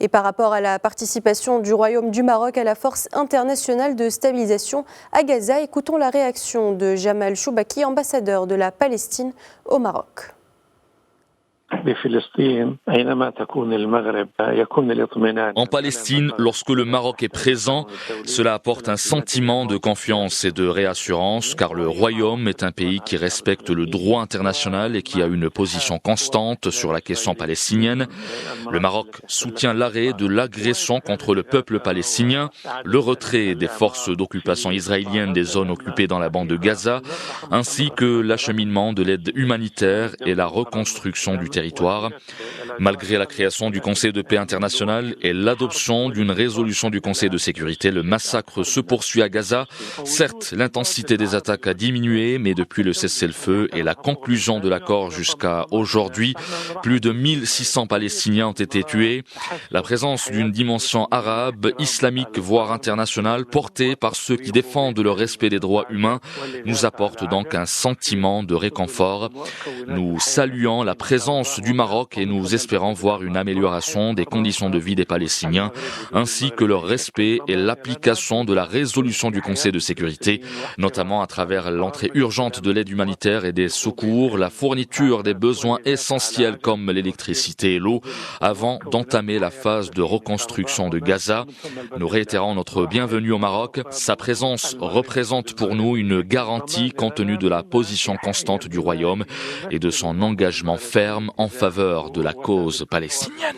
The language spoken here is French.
Et par rapport à la participation du Royaume du Maroc à la force internationale de stabilisation à Gaza, écoutons la réaction de Jamal Choubaki, ambassadeur de la Palestine au Maroc. En Palestine, lorsque le Maroc est présent, cela apporte un sentiment de confiance et de réassurance, car le Royaume est un pays qui respecte le droit international et qui a une position constante sur la question palestinienne. Le Maroc soutient l'arrêt de l'agression contre le peuple palestinien, le retrait des forces d'occupation israéliennes des zones occupées dans la bande de Gaza, ainsi que l'acheminement de l'aide humanitaire et la reconstruction du territoire. Malgré la création du Conseil de paix international et l'adoption d'une résolution du Conseil de sécurité, le massacre se poursuit à Gaza. Certes, l'intensité des attaques a diminué, mais depuis le cessez-le-feu et la conclusion de l'accord jusqu'à aujourd'hui, plus de 1600 Palestiniens ont été tués. La présence d'une dimension arabe, islamique, voire internationale, portée par ceux qui défendent le respect des droits humains, nous apporte donc un sentiment de réconfort. Nous saluons la présence du Maroc et nous espérons voir une amélioration des conditions de vie des Palestiniens, ainsi que leur respect et l'application de la résolution du Conseil de sécurité, notamment à travers l'entrée urgente de l'aide humanitaire et des secours, la fourniture des besoins essentiels comme l'électricité et l'eau, avant d'entamer la phase de reconstruction de Gaza. Nous réitérons notre bienvenue au Maroc. Sa présence représente pour nous une garantie compte tenu de la position constante du Royaume et de son engagement ferme en faveur de la cause palestinienne.